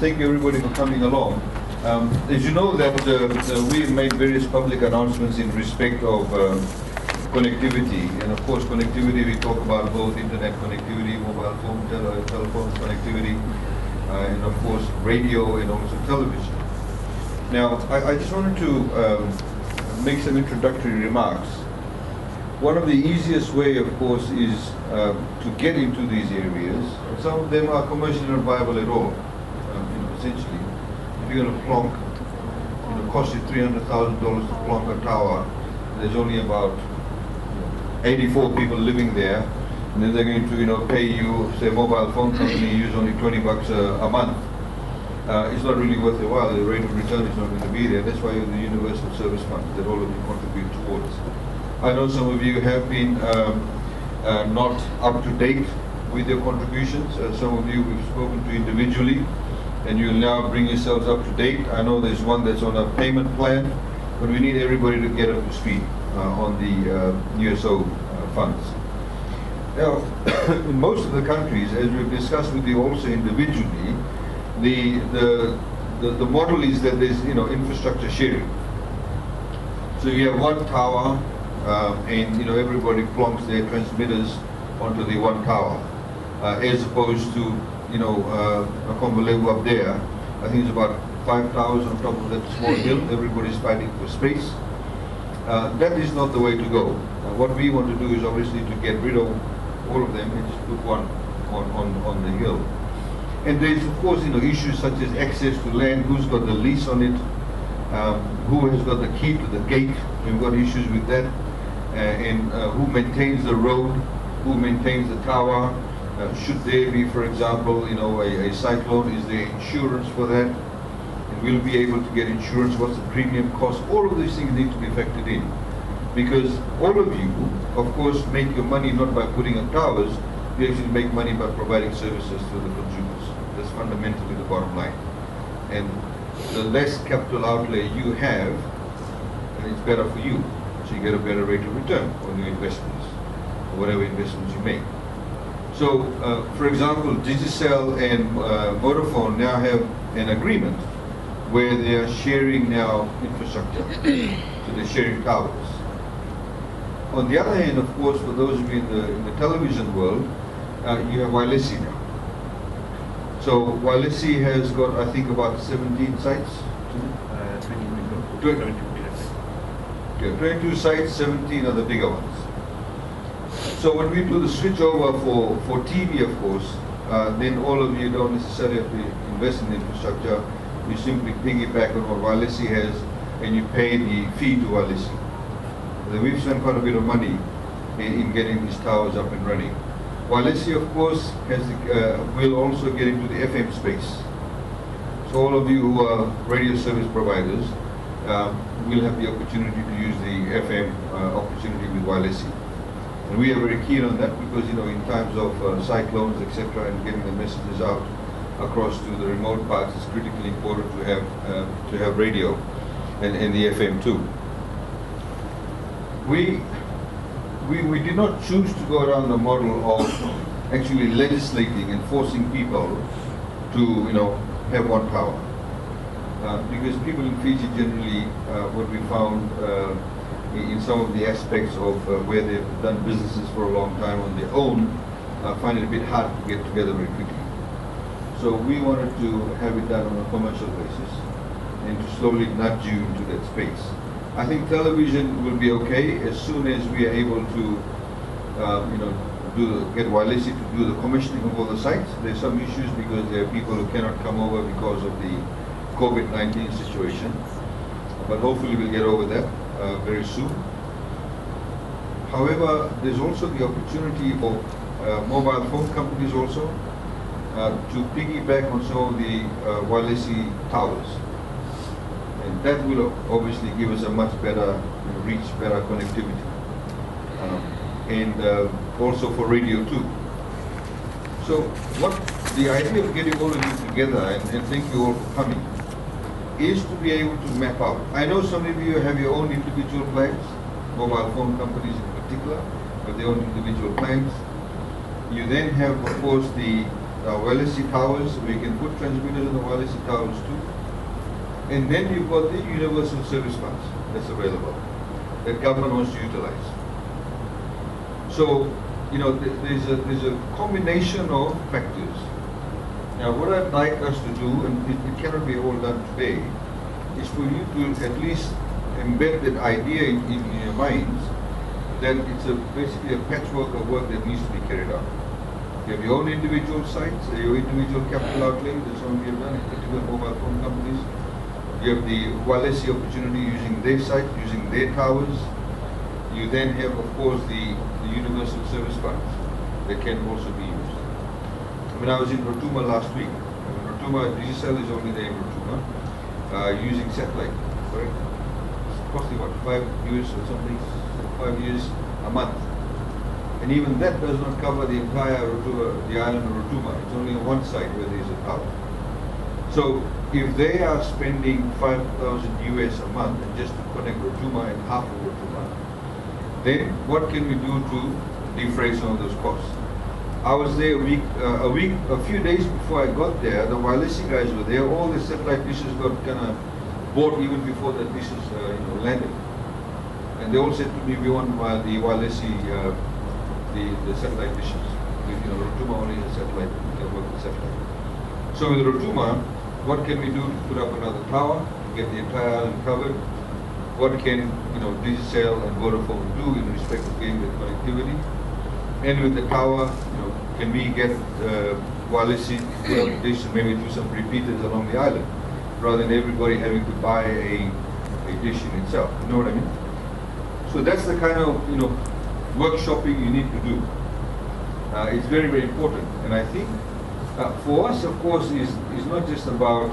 thank everybody for coming along. As you know that we made various public announcements in respect of connectivity, and of course connectivity, we talk about both internet connectivity, mobile phone, telephone connectivity, and of course radio and also television. Now, I just wanted to make some introductory remarks. One of the easiest way, of course, is to get into these areas. Some of them are commercially not viable at all. Essentially, if you're going to plonk, it costs you $300,000 to plonk a tower. There's only about 84 people living there, and then they're going to, pay you, say, a mobile phone company, use only $20 a month. It's not really worth the while. The rate of return is not going to be there. That's why you have the universal service fund that all of you contribute towards. I know some of you have been not up to date with your contributions. Some of you we've spoken to individually, and you'll now bring yourselves up to date. I know there's one that's on a payment plan, but we need everybody to get up to speed on the USO funds. Now, in most of the countries, as we've discussed with you also individually, the model is that there's infrastructure sharing. So you have one tower, and everybody plonks their transmitters onto the one tower, as opposed to a Convolevo up there. I think it's about 5 towers on top of that small hill. Everybody's fighting for space. That is not the way to go. What we want to do is obviously to get rid of all of them and just put one on the hill. And there's of course issues such as access to land, who's got the lease on it, who has got the key to the gate. We've got issues with that, and who maintains the road, who maintains the tower. Should there be, for example, a cyclone, is there insurance for that? And we'll be able to get insurance. What's the premium cost? All of these things need to be factored in, because all of you, of course, make your money not by putting up towers. You actually make money by providing services to the consumers. That's fundamentally the bottom line. And the less capital outlay you have, it's better for you. So you get a better rate of return on your investments, or whatever investments you make. So, for example, Digicel and Vodafone now have an agreement where they are sharing now infrastructure. So they're sharing towers. On the other hand, of course, for those of you in the television world, you have Wailesi now. So Wailesi has got, I think, about 17 sites. 22 sites, 17 are the bigger ones. So when we do the switch over for TV, of course, then all of you don't necessarily have to invest in the infrastructure. You simply piggyback on what Wailesi has, and you pay the fee to Wailesi. We've spent quite a bit of money in getting these towers up and running. Wailesi, of course, will also get into the FM space. So all of you who are radio service providers will have the opportunity to use the FM opportunity with Wailesi. And we are very keen on that because, in times of cyclones, etc., and getting the messages out across to the remote parts, it's critically important to have radio and the FM too. We did not choose to go around the model of actually legislating and forcing people to, have one tower. Because people in Fiji generally, what we found in some of the aspects of where they've done businesses for a long time on their own, find it a bit hard to get together very quickly. So we wanted to have it done on a commercial basis and to slowly nudge you into that space. I think television will be okay as soon as we are able to, get Wailesi to do the commissioning of all the sites. There's some issues because there are people who cannot come over because of the COVID-19 situation, but hopefully we'll get over that very soon. However, there's also the opportunity for mobile phone companies also to piggyback on some of the Wailesi towers. And that will obviously give us a much better reach, better connectivity. And also for radio too. So what the idea of getting all of you together, and thank you all for coming, is to be able to map out. I know some of you have your own individual plans, mobile phone companies in particular, have their own individual plans. You then have, of course, the wireless towers. We can put transmitters in the wireless towers too. And then you've got the universal service funds that's available that government wants to utilize. So, you know, there's a combination of factors. Now, what I'd like us to do, and it cannot be all done today, is for you to at least embed that idea in your minds that it's basically a patchwork of work that needs to be carried out. You have your own individual sites, your individual capital outlay, that's what we have done, particular mobile phone companies. You have the wireless opportunity using their site, using their towers. You then have, of course, the universal service funds that can also be used. I mean, I was in Rotuma last week. Rotuma, Digicel is only there in Rotuma, using satellite, correct? It's costing what, $5 or something, 5 years a month. And even that does not cover the entire Rotuma, the island of Rotuma. It's only on one side where there is a tower. So if they are spending $5,000 US a month and just to connect Rotuma and half of Rotuma, then what can we do to defray some of those costs? I was there a few days before I got there. The wireless guys were there. All the satellite dishes got kind of bought even before the dishes landed. And they all said to me, we want the wireless the satellite dishes. Rotuma only has satellite, we can work with satellite. So with Rotuma, what can we do to put up another tower, to get the entire island covered? What can Digicel and Vodafone do in respect of getting the connectivity? And with the tower, can we get wireless dish and maybe do some repeaters along the island, rather than everybody having to buy a dish in itself? You know what I mean? So that's the kind of workshopping you need to do. It's very, very important, and I think for us, of course, is not just about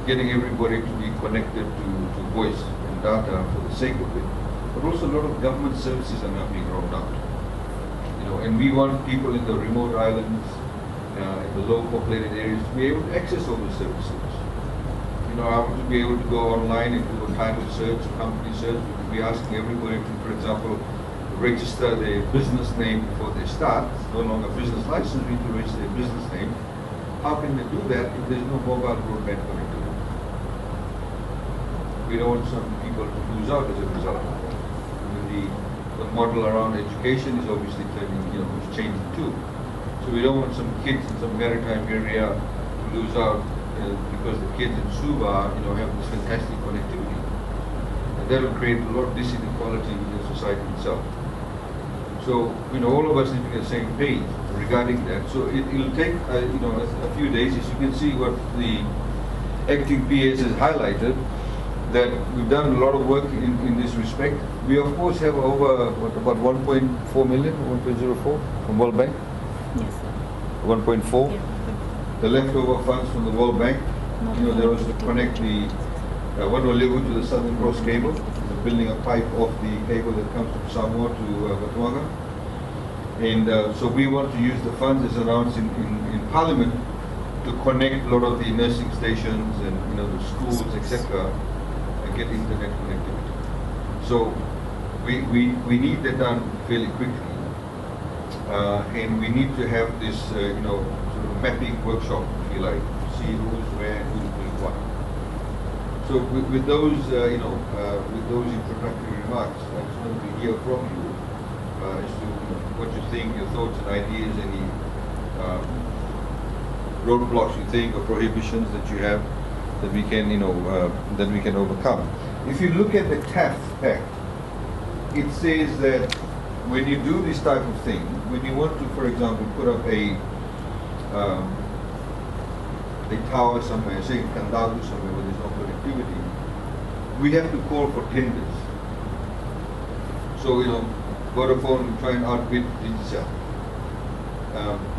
getting everybody to be connected to voice and data for the sake of it, but also a lot of government services are now being rolled out. And we want people in the remote islands, in the low populated areas, to be able to access all those services. I want to be able to go online and do a title search, a company search. We could be asking everybody to, for example, register their business name before they start. It's no longer business license, we need to register their business name. How can they do that if there's no mobile broadband connectivity? We don't want some people to lose out as a result of that. The model around education is obviously turning, it's changing too. So we don't want some kids in some maritime area to lose out because the kids in Suva, have this fantastic connectivity. And that will create a lot of disequality within society itself. So, all of us need to be on the same page regarding that. So it'll take, a few days. As you can see, what the acting PS has highlighted, that we've done a lot of work in this respect. We of course have over about 1.4 million, 1.04 from World Bank. Yes, sir. 1.4. Yeah. The leftover funds from the World Bank. There was to connect the Wanolegu to the Southern Cross cable, building a pipe off the cable that comes from Samoa to Watuaga. And so we want to use the funds as announced in Parliament to connect a lot of the nursing stations and the schools, etc., and get internet connectivity. So we need that done fairly quickly, and we need to have this sort of mapping workshop, if you like, to see who's where, who's doing what. So with those with those introductory remarks, I just want to hear from you as to what you think, your thoughts and ideas, any roadblocks you think or prohibitions that you have that we can that we can overcome. If you look at the TAF Act, it says that when you do this type of thing, when you want to, for example, put up a tower somewhere, say in Kandadu somewhere where there's no connectivity, we have to call for tenders. So, Vodafone will try and outbid Digicel.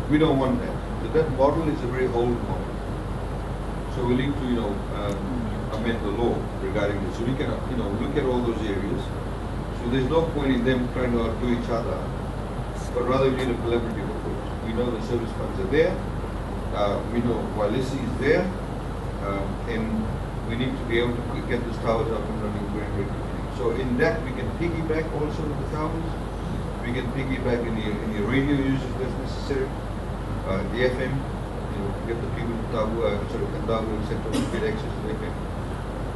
We don't want that. So that model is a very old model. So we need to, amend the law regarding this. So we can, look at all those areas. So there's no point in them trying to outdo each other, but rather we need a collaborative approach. We know the service funds are there. We know Walisi is there, and we need to be able to get these towers up and running very, very quickly. So in that, we can piggyback also with the towers. We can piggyback in the radio use if that's necessary, the FM. get the people in Kandawu, etc., to get access to their payments.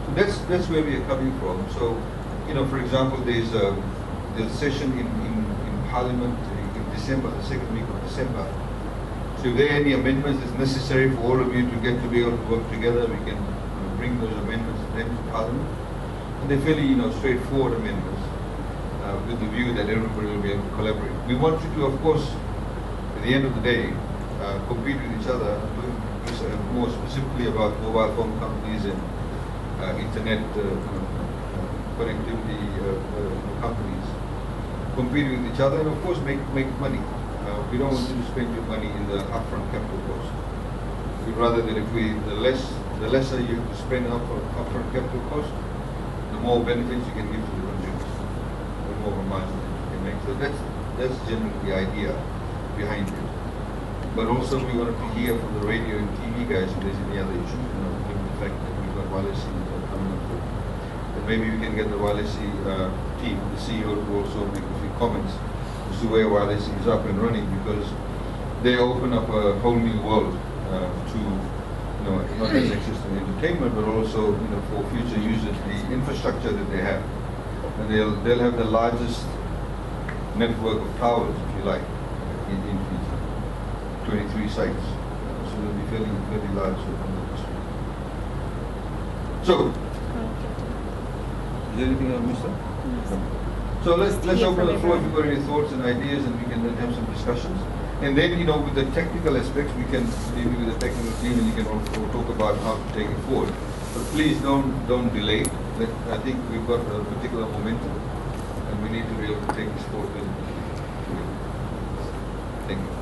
So that's where we are coming from. So, for example, there's a session in Parliament in December, the second week of December. So if there are any amendments that's necessary for all of you to get to be able to work together, we can bring those amendments then to Parliament. And they're fairly, straightforward amendments with the view that everybody will be able to collaborate. We want you to, of course, at the end of the day, compete with each other, more specifically about mobile phone companies and internet connectivity companies, compete with each other and of course make money. We don't want you to spend your money in the upfront capital cost. We'd rather that the lesser you have to spend upfront capital cost, the more benefits you can give to the consumers, the more margin you can make. So that's generally the idea behind it. But also we wanted to hear from the radio and TV guys if there's any other issues, given the fact that we've got wireless coming up with. And maybe we can get the wireless team, the CEO, to also make a few comments as to where wireless is up and running, because they open up a whole new world to, not just access to entertainment, but also, for future users, the infrastructure that they have. And they'll have the largest network of towers, if you like, in Fiji. 23 sites. So they'll be fairly large. So, is there anything I missed out? No. So let's open the floor if you've got any thoughts and ideas, and we can then have some discussions. And then, with the technical aspects, we can maybe with the technical team, and you can also talk about how to take it forward. But please don't delay. I think we've got a particular momentum, and we need to be able to take this forward. Thank you.